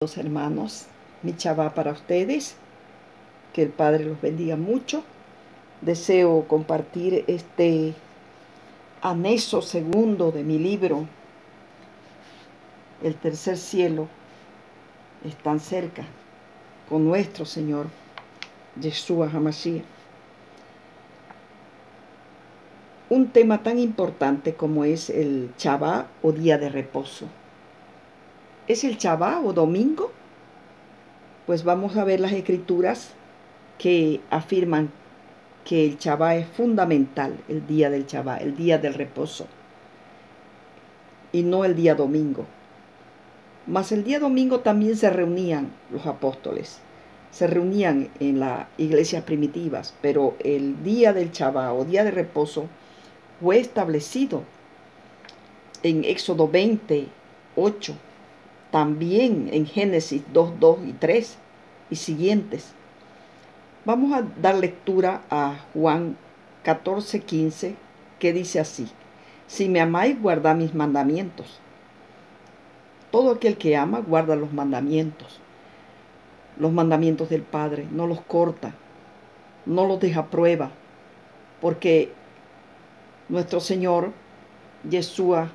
Los hermanos, mi Shabbat para ustedes, que el Padre los bendiga mucho. Deseo compartir este anexo segundo de mi libro, El tercer cielo es tan cerca, con nuestro Señor Yeshua HaMashiach. Un tema tan importante como es el Shabbat o día de reposo. ¿Es el Shabbat o domingo? Pues vamos a ver las escrituras que afirman que el Shabbat es fundamental, el día del Shabbat, el día del reposo, y no el día domingo. Mas el día domingo también se reunían los apóstoles, se reunían en las iglesias primitivas, pero el día del Shabbat o día de reposo fue establecido en Éxodo 20:8, también en Génesis 2:2 y 3 y siguientes. Vamos a dar lectura a Juan 14:15, que dice así: si me amáis, guardad mis mandamientos. Todo aquel que ama guarda los mandamientos del Padre, no los corta, no los deja a prueba, porque nuestro Señor Yeshua,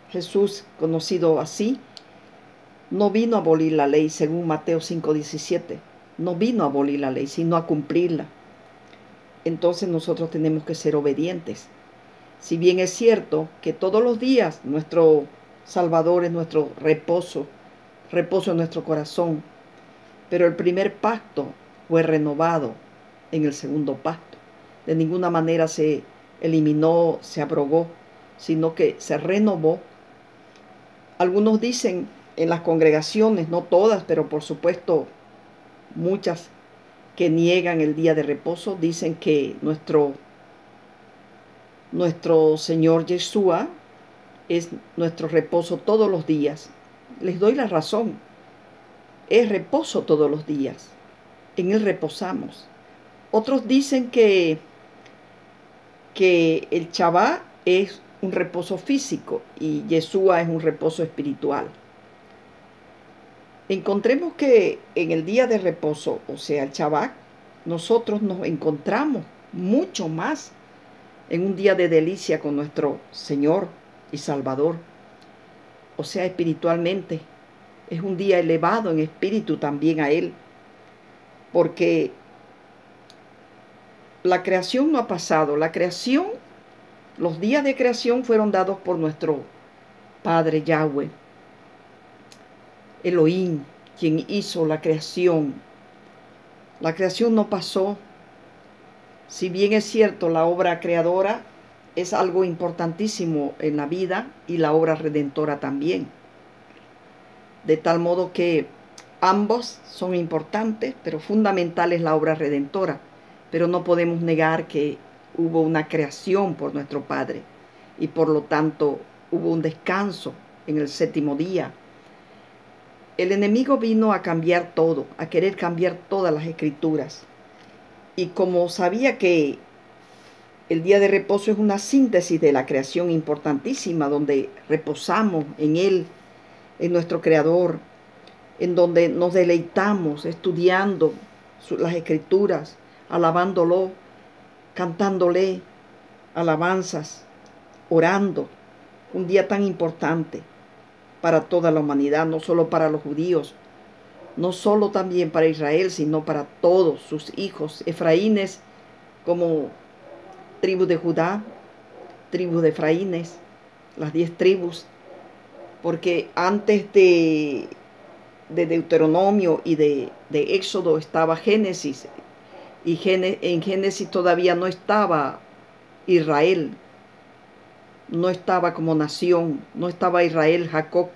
Jesús, conocido así, no vino a abolir la ley, según Mateo 5:17. No vino a abolir la ley, sino a cumplirla. Entonces nosotros tenemos que ser obedientes. Si bien es cierto que todos los días nuestro Salvador es nuestro reposo en nuestro corazón, pero el primer pacto fue renovado en el segundo pacto. De ninguna manera se eliminó, se abrogó, sino que se renovó. Algunos dicen en las congregaciones, no todas, pero por supuesto muchas que niegan el día de reposo, dicen que nuestro Señor Yeshua es nuestro reposo todos los días. Les doy la razón. Es reposo todos los días. En Él reposamos. Otros dicen que el Shabbat es un reposo físico y Yeshua es un reposo espiritual. Encontremos que en el día de reposo, o sea, el Shabbat, nosotros nos encontramos mucho más en un día de delicia con nuestro Señor y Salvador. O sea, espiritualmente, es un día elevado en espíritu también a Él, porque la creación no ha pasado. La creación, los días de creación fueron dados por nuestro Padre Yahweh, Elohim, quien hizo la creación. La creación no pasó. Si bien es cierto, la obra creadora es algo importantísimo en la vida y la obra redentora también. De tal modo que ambos son importantes, pero fundamental es la obra redentora. Pero no podemos negar que hubo una creación por nuestro Padre y por lo tanto hubo un descanso en el séptimo día. El enemigo vino a cambiar todo, a querer cambiar todas las escrituras. Y como sabía que el día de reposo es una síntesis de la creación importantísima, donde reposamos en Él, en nuestro Creador, en donde nos deleitamos estudiando las escrituras, alabándolo, cantándole alabanzas, orando. Un día tan importante para toda la humanidad, no solo para los judíos, no solo también para Israel, sino para todos sus hijos, efraínes como tribu de Judá, tribu de Efraínes, las 10 tribus, porque antes de Deuteronomio y de Éxodo estaba Génesis, y en Génesis todavía no estaba Israel, no estaba como nación, no estaba Israel, Jacob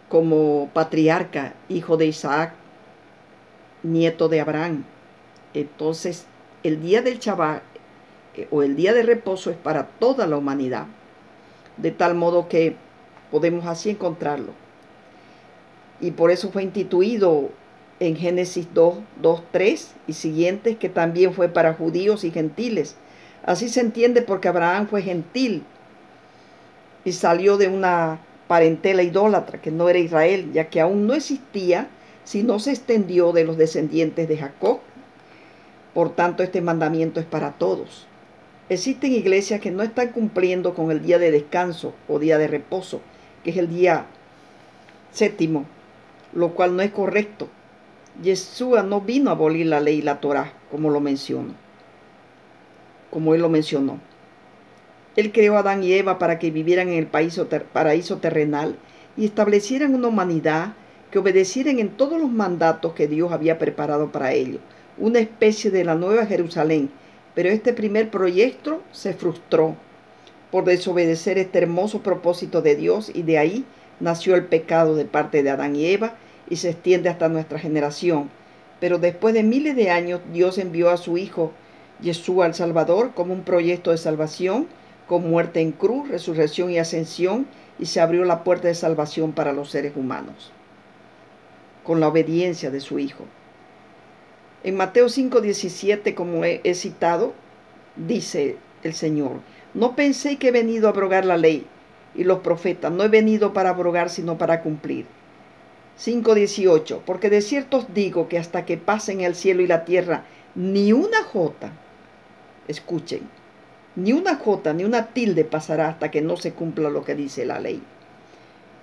como patriarca, hijo de Isaac, nieto de Abraham. Entonces, el día del Shabbat o el día de reposo es para toda la humanidad, de tal modo que podemos así encontrarlo. Y por eso fue instituido en Génesis 2:3 y siguientes, que también fue para judíos y gentiles. Así se entiende porque Abraham fue gentil y salió de una parentela idólatra que no era Israel, ya que aún no existía si no se extendió de los descendientes de Jacob. Por tanto, este mandamiento es para todos. Existen iglesias que no están cumpliendo con el día de descanso o día de reposo, que es el día séptimo, lo cual no es correcto. Yeshua no vino a abolir la ley y la Torá, como él lo mencionó. Él creó a Adán y Eva para que vivieran en el paraíso terrenal y establecieran una humanidad que obedecieran en todos los mandatos que Dios había preparado para ellos, una especie de la Nueva Jerusalén. Pero este primer proyecto se frustró por desobedecer este hermoso propósito de Dios, y de ahí nació el pecado de parte de Adán y Eva y se extiende hasta nuestra generación. Pero después de miles de años, Dios envió a su Hijo Yeshua el Salvador como un proyecto de salvación, con muerte en cruz, resurrección y ascensión, y se abrió la puerta de salvación para los seres humanos, con la obediencia de su Hijo. En Mateo 5:17, como he citado, dice el Señor: no penséis que he venido a abrogar la ley y los profetas, no he venido para abrogar, sino para cumplir. 5:18, porque de cierto os digo que hasta que pasen el cielo y la tierra, ni una jota, escuchen, ni una jota, ni una tilde pasará hasta que no se cumpla lo que dice la ley.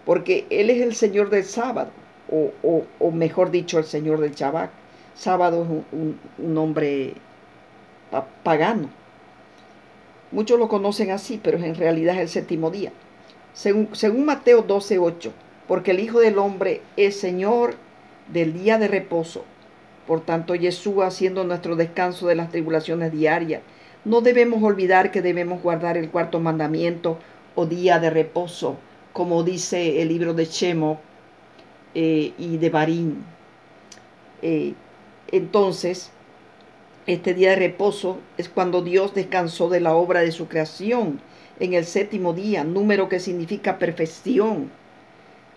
Porque Él es el Señor del sábado, o mejor dicho, el Señor del Shabbat. Sábado es un nombre pagano. Muchos lo conocen así, pero en realidad es el séptimo día. Según Mateo 12:8, porque el Hijo del Hombre es Señor del día de reposo. Por tanto, Yeshua, siendo nuestro descanso de las tribulaciones diarias, no debemos olvidar que debemos guardar el cuarto mandamiento o día de reposo, como dice el libro de Shemot y de Barín. Entonces, este día de reposo es cuando Dios descansó de la obra de su creación en el séptimo día, número que significa perfección.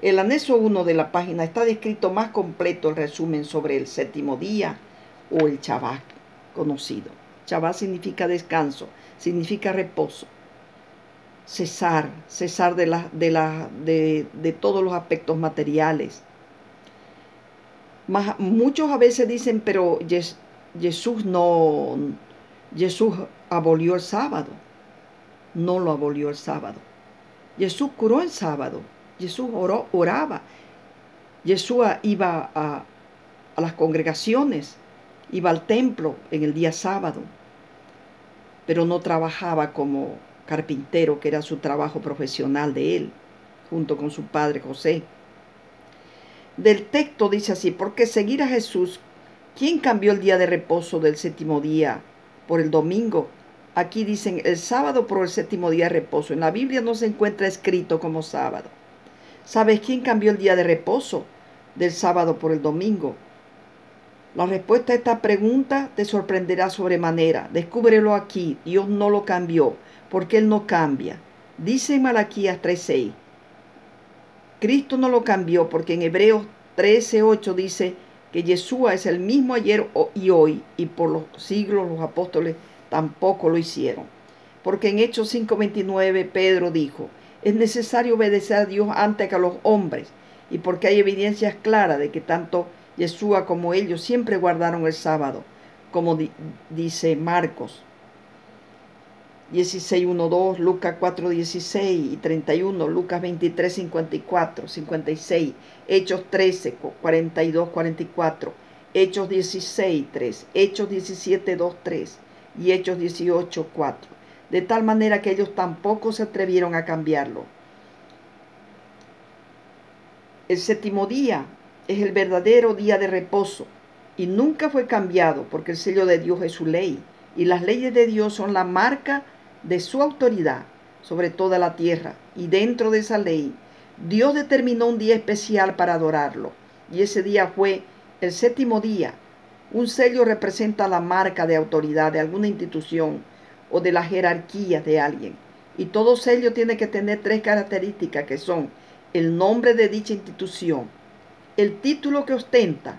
El anexo 1 de la página está descrito más completo el resumen sobre el séptimo día o el Shabbat conocido. Shabbat significa descanso, significa reposo, cesar de todos los aspectos materiales. Muchos a veces dicen, pero Jesús abolió el sábado. No lo abolió el sábado. Jesús curó el sábado. Jesús oraba. Jesús iba a las congregaciones, iba al templo en el día sábado, pero no trabajaba como carpintero, que era su trabajo profesional de él, junto con su padre José. Del texto dice así: porque seguir a Jesús, ¿quién cambió el día de reposo del séptimo día por el domingo? Aquí dicen el sábado por el séptimo día de reposo. En la Biblia no se encuentra escrito como sábado. ¿Sabes quién cambió el día de reposo del sábado por el domingo? La respuesta a esta pregunta te sorprenderá sobremanera. Descúbrelo aquí. Dios no lo cambió, porque Él no cambia. Dice en Malaquías 3:6. Cristo no lo cambió, porque en Hebreos 13:8 dice que Yeshua es el mismo ayer y hoy, y por los siglos los apóstoles tampoco lo hicieron. Porque en Hechos 5:29 Pedro dijo: es necesario obedecer a Dios antes que a los hombres, y porque hay evidencias claras de que tanto Yeshua como ellos siempre guardaron el sábado, como dice Marcos 16:1-2, Lucas 4:16 y 31, Lucas 23:54, 56, Hechos 13:42-44, Hechos 16:3, Hechos 17:2-3 y Hechos 18:4. De tal manera que ellos tampoco se atrevieron a cambiarlo. El séptimo día es el verdadero día de reposo y nunca fue cambiado, porque el sello de Dios es su ley, y las leyes de Dios son la marca de su autoridad sobre toda la tierra. Y dentro de esa ley, Dios determinó un día especial para adorarlo, y ese día fue el séptimo día. Un sello representa la marca de autoridad de alguna institución o de la jerarquía de alguien, y todo sello tiene que tener tres características, que son el nombre de dicha institución, el título que ostenta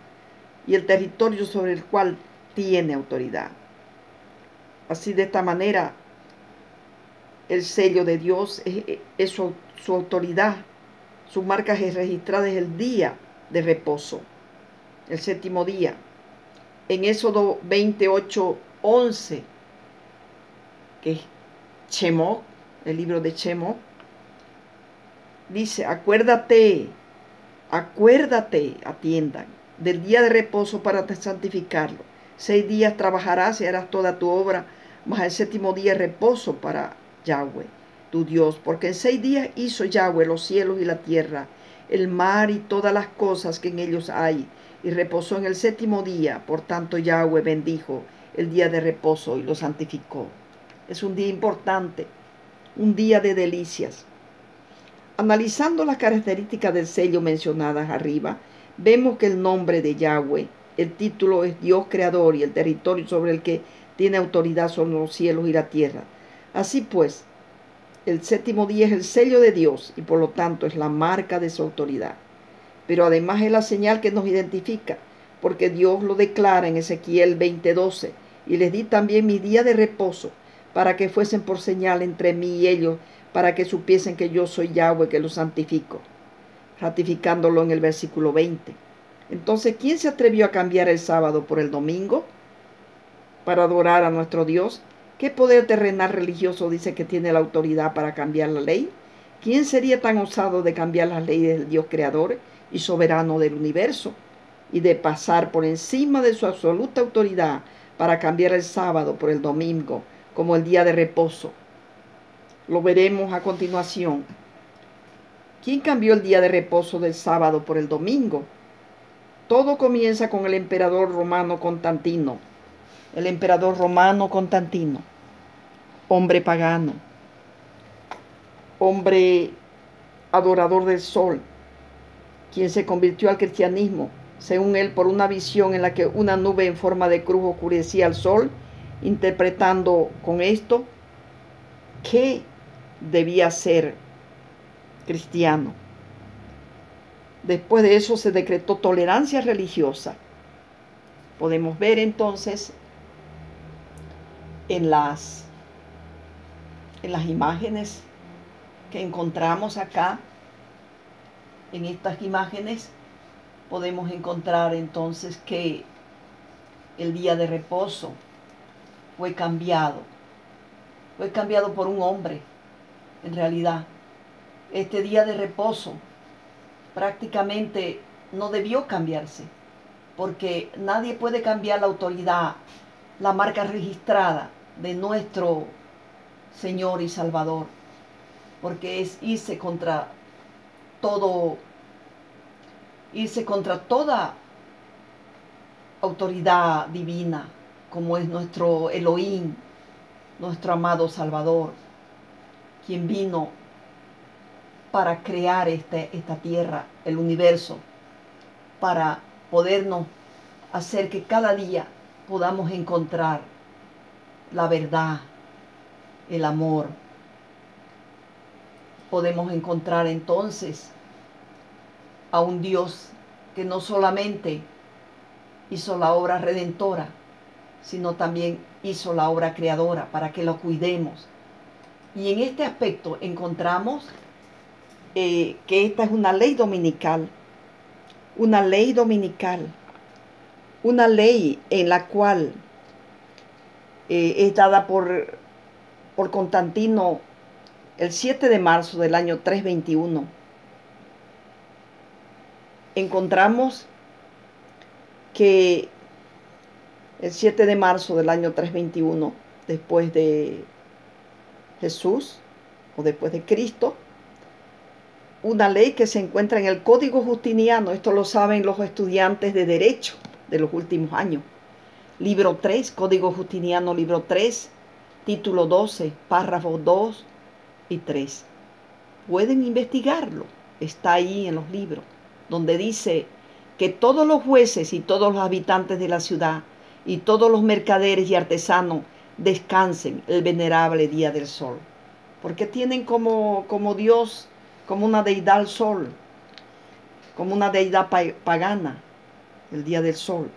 y el territorio sobre el cual tiene autoridad. Así, de esta manera, el sello de Dios es su autoridad. Su marca registrada es el día de reposo. el séptimo día. En Éxodo 28:11, que es Shemot, el libro de Shemot, dice: acuérdate, atiendan, del día de reposo para santificarlo. 6 días trabajarás y harás toda tu obra, mas el séptimo día es reposo para Yahweh, tu Dios, porque en 6 días hizo Yahweh los cielos y la tierra, el mar y todas las cosas que en ellos hay, y reposó en el séptimo día. Por tanto, Yahweh bendijo el día de reposo y lo santificó. Es un día importante, un día de delicias. Analizando las características del sello mencionadas arriba, vemos que el nombre de Yahweh, el título es Dios creador y el territorio sobre el que tiene autoridad son los cielos y la tierra. Así pues, el séptimo día es el sello de Dios y por lo tanto es la marca de su autoridad. Pero además es la señal que nos identifica, porque Dios lo declara en Ezequiel 20:12, y les di también mi día de reposo, para que fuesen por señal entre mí y ellos, para que supiesen que yo soy Yahweh, que los santifico, ratificándolo en el versículo 20. Entonces, ¿quién se atrevió a cambiar el sábado por el domingo para adorar a nuestro Dios? ¿Qué poder terrenal religioso dice que tiene la autoridad para cambiar la ley? ¿Quién sería tan osado de cambiar las leyes del Dios creador y soberano del universo, y de pasar por encima de su absoluta autoridad para cambiar el sábado por el domingo como el día de reposo? Lo veremos a continuación. ¿Quién cambió el día de reposo del sábado por el domingo? Todo comienza con el emperador romano Constantino. El emperador romano Constantino, hombre pagano, hombre adorador del sol, quien se convirtió al cristianismo, según él, por una visión en la que una nube en forma de cruz oscurecía al sol, interpretando con esto que debía ser cristiano. Después de eso se decretó tolerancia religiosa. Podemos ver entonces en las imágenes que encontramos acá, en estas imágenes podemos encontrar entonces que el día de reposo fue cambiado por un hombre. En realidad, este día de reposo prácticamente no debió cambiarse, porque nadie puede cambiar la autoridad, la marca registrada de nuestro Señor y Salvador, porque es irse contra toda autoridad divina, como es nuestro Elohim, nuestro amado Salvador, quien vino para crear esta tierra, el universo, para podernos hacer que cada día podamos encontrar la verdad, el amor. Podemos encontrar entonces a un Dios que no solamente hizo la obra redentora, sino también hizo la obra creadora para que lo cuidemos. Y en este aspecto encontramos que esta es una ley dominical, una ley en la cual es dada por Constantino el 7 de marzo del año 321. Encontramos que el 7 de marzo del año 321, después de Jesús o después de Cristo, una ley que se encuentra en el Código Justiniano, esto lo saben los estudiantes de Derecho de los últimos años, libro 3, Código Justiniano, libro 3, título 12, párrafos 2 y 3. Pueden investigarlo, está ahí en los libros, donde dice que todos los jueces y todos los habitantes de la ciudad y todos los mercaderes y artesanos descansen el venerable día del sol, porque tienen como Dios, como una deidad al sol, como una deidad pagana, el día del sol.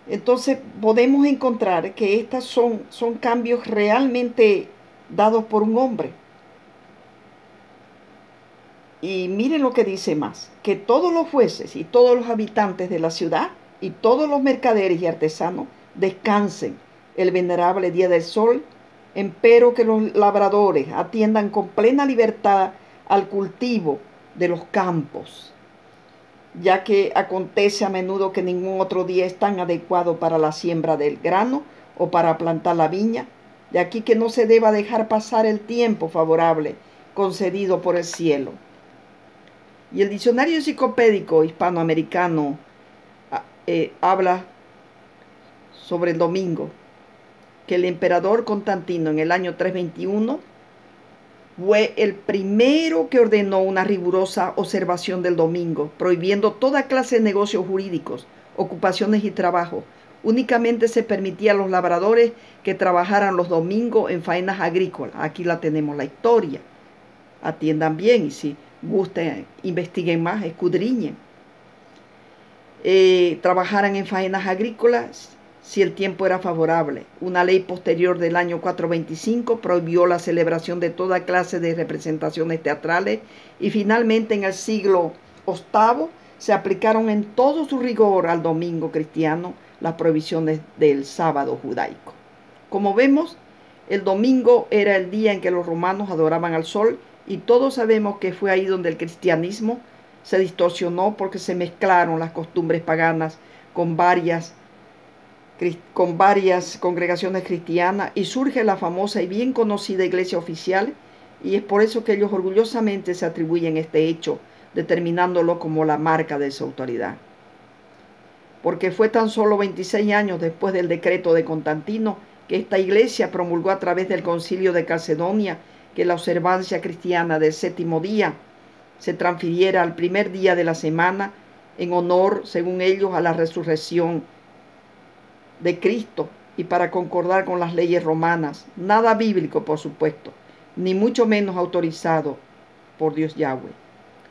Entonces podemos encontrar que estos son cambios realmente dados por un hombre. Y miren lo que dice más, que todos los jueces y todos los habitantes de la ciudad y todos los mercaderes y artesanos descansen el venerable día del sol, empero que los labradores atiendan con plena libertad al cultivo de los campos, ya que acontece a menudo que ningún otro día es tan adecuado para la siembra del grano o para plantar la viña. De aquí que no se deba dejar pasar el tiempo favorable concedido por el cielo. Y el diccionario enciclopédico hispanoamericano habla sobre el domingo, que el emperador Constantino en el año 321 fue el primero que ordenó una rigurosa observación del domingo, prohibiendo toda clase de negocios jurídicos, ocupaciones y trabajo. Únicamente se permitía a los labradores que trabajaran los domingos en faenas agrícolas. Aquí la tenemos la historia. Atiendan bien y si gusten, investiguen más, escudriñen. Trabajaran en faenas agrícolas si el tiempo era favorable. Una ley posterior del año 425 prohibió la celebración de toda clase de representaciones teatrales y finalmente en el siglo VIII se aplicaron en todo su rigor al domingo cristiano las prohibiciones del sábado judaico. Como vemos, el domingo era el día en que los romanos adoraban al sol y todos sabemos que fue ahí donde el cristianismo se distorsionó porque se mezclaron las costumbres paganas con varias congregaciones cristianas y surge la famosa y bien conocida iglesia oficial, y es por eso que ellos orgullosamente se atribuyen este hecho, determinándolo como la marca de su autoridad. Porque fue tan solo 26 años después del decreto de Constantino que esta iglesia promulgó a través del concilio de Calcedonia que la observancia cristiana del séptimo día se transfiriera al primer día de la semana en honor, según ellos, a la resurrección de Cristo y para concordar con las leyes romanas. Nada bíblico, por supuesto, ni mucho menos autorizado por Dios Yahweh.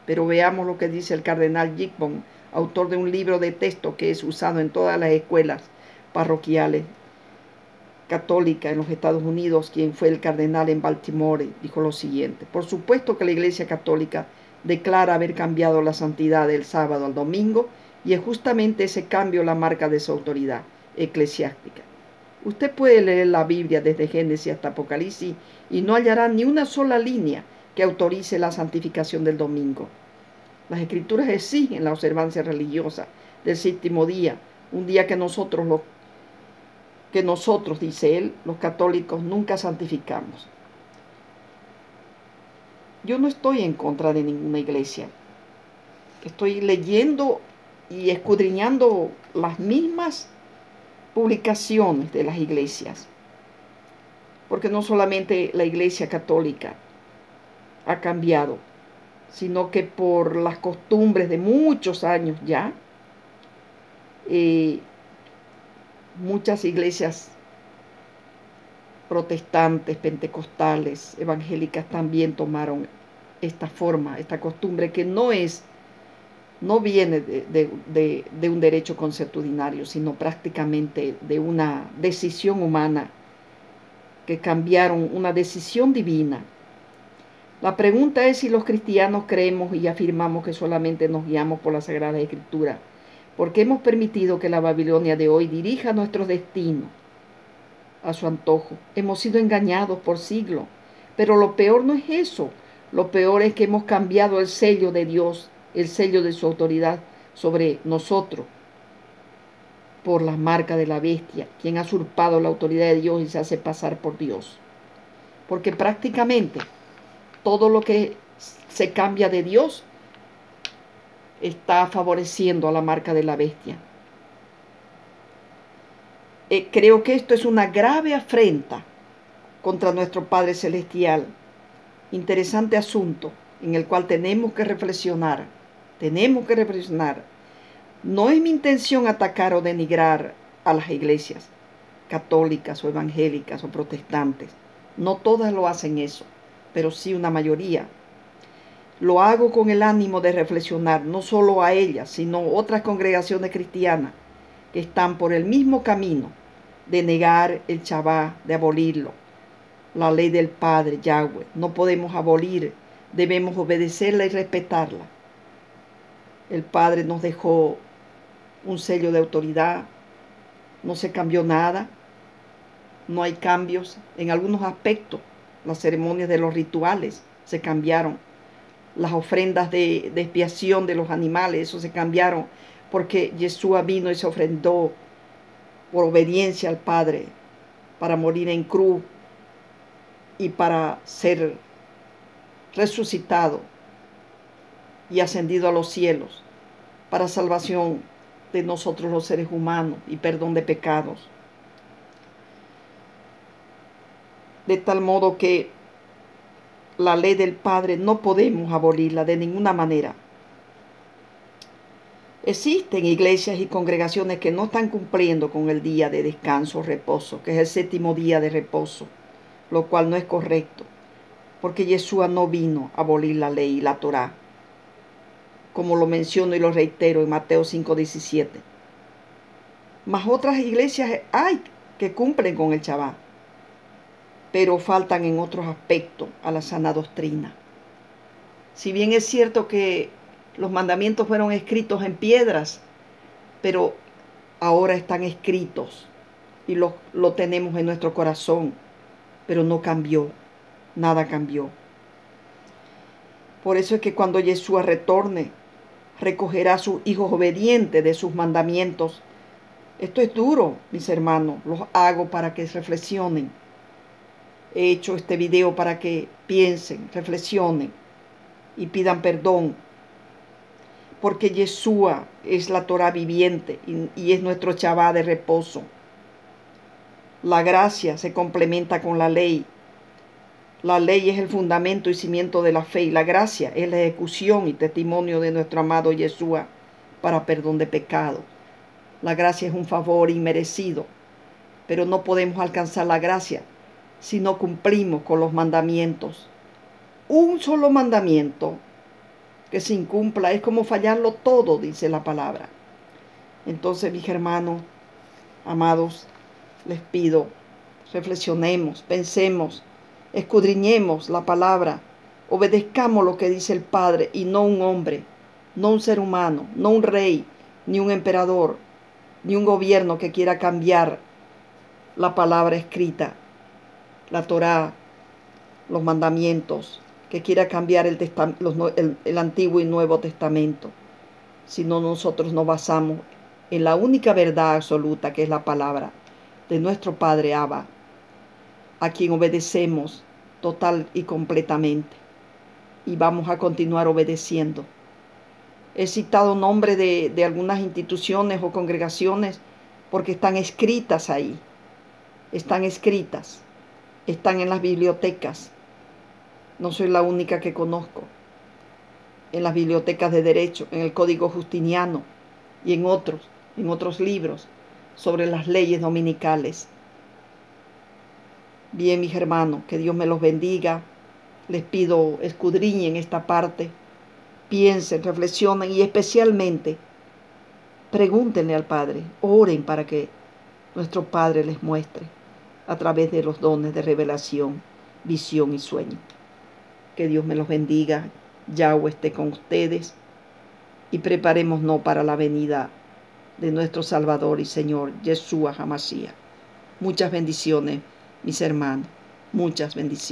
Pero veamos lo que dice el cardenal Gibbon, autor de un libro de texto que es usado en todas las escuelas parroquiales católicas en los Estados Unidos, quien fue el cardenal en Baltimore. Dijo lo siguiente: por supuesto que la Iglesia Católica declara haber cambiado la santidad del sábado al domingo, y es justamente ese cambio la marca de su autoridad eclesiástica. Usted puede leer la Biblia desde Génesis hasta Apocalipsis y no hallará ni una sola línea que autorice la santificación del domingo. Las Escrituras exigen la observancia religiosa del séptimo día, un día que nosotros, dice él, los católicos nunca santificamos. Yo no estoy en contra de ninguna iglesia. Estoy leyendo y escudriñando las mismas publicaciones de las iglesias, porque no solamente la Iglesia Católica ha cambiado, sino que por las costumbres de muchos años ya, muchas iglesias protestantes, pentecostales, evangélicas también tomaron esta forma, esta costumbre que no viene de un derecho consuetudinario, sino prácticamente de una decisión humana que cambiaron, una decisión divina. La pregunta es si los cristianos creemos y afirmamos que solamente nos guiamos por la Sagrada Escritura, porque hemos permitido que la Babilonia de hoy dirija nuestros destinos a su antojo. Hemos sido engañados por siglos, pero lo peor no es eso. Lo peor es que hemos cambiado el sello de Dios, el sello de su autoridad sobre nosotros, por la marca de la bestia, quien ha usurpado la autoridad de Dios y se hace pasar por Dios. Porque prácticamente todo lo que se cambia de Dios está favoreciendo a la marca de la bestia. Creo que esto es una grave afrenta contra nuestro Padre Celestial. Interesante asunto en el cual tenemos que reflexionar. No es mi intención atacar o denigrar a las iglesias católicas o evangélicas o protestantes. No todas lo hacen eso, pero sí una mayoría. Lo hago con el ánimo de reflexionar no solo a ellas, sino a otras congregaciones cristianas que están por el mismo camino de negar el Shabbat, de abolirlo. La ley del Padre, Yahweh. No podemos abolir debemos obedecerla y respetarla. El Padre nos dejó un sello de autoridad, no se cambió nada, no hay cambios en algunos aspectos. Las ceremonias de los rituales se cambiaron, las ofrendas de expiación de los animales, eso se cambiaron porque Yeshua vino y se ofrendó por obediencia al Padre para morir en cruz y para ser resucitado y ascendido a los cielos para salvación de nosotros los seres humanos y perdón de pecados. De tal modo que la ley del Padre no podemos abolirla de ninguna manera. Existen iglesias y congregaciones que no están cumpliendo con el día de descanso o reposo, que es el séptimo día de reposo, lo cual no es correcto, porque Yeshua no vino a abolir la ley y la Torá, como lo menciono y lo reitero en Mateo 5:17. Mas otras iglesias hay que cumplen con el Shabbat, pero faltan en otros aspectos a la sana doctrina. Si bien es cierto que los mandamientos fueron escritos en piedras, pero ahora están escritos y lo tenemos en nuestro corazón, pero no cambió, nada cambió. Por eso es que cuando Yeshua retorne, recogerá a sus hijos obedientes de sus mandamientos. Esto es duro, mis hermanos, los hago para que reflexionen. He hecho este video para que piensen, reflexionen y pidan perdón, porque Yeshua es la Torah viviente y es nuestro Shabbat de reposo. La gracia se complementa con la ley. La ley es el fundamento y cimiento de la fe y la gracia es la ejecución y testimonio de nuestro amado Yeshua para perdón de pecado. La gracia es un favor inmerecido, pero no podemos alcanzar la gracia si no cumplimos con los mandamientos. Un solo mandamiento que se incumpla es como fallarlo todo, dice la palabra. Entonces, mis hermanos, amados, les pido, reflexionemos, pensemos, escudriñemos la palabra, obedezcamos lo que dice el Padre y no un hombre, no un ser humano, no un rey, ni un emperador, ni un gobierno que quiera cambiar la palabra escrita, la Torá, los mandamientos, que quiera cambiar el Antiguo y Nuevo Testamento, sino nosotros nos basamos en la única verdad absoluta, que es la palabra de nuestro Padre Abba, a quien obedecemos total y completamente, y vamos a continuar obedeciendo. He citado nombres de algunas instituciones o congregaciones porque están escritas ahí, están escritas, están en las bibliotecas. No soy la única que conozco. En las bibliotecas de derecho, en el Código Justiniano y en otros libros sobre las leyes dominicales. Bien, mis hermanos, que Dios me los bendiga. Les pido escudriñen esta parte, piensen, reflexionen y especialmente pregúntenle al Padre, oren para que nuestro Padre les muestre a través de los dones de revelación, visión y sueño. Que Dios me los bendiga, Yahweh esté con ustedes y preparémonos para la venida de nuestro Salvador y Señor, Yeshua HaMashiach. Muchas bendiciones, mis hermanos, muchas bendiciones.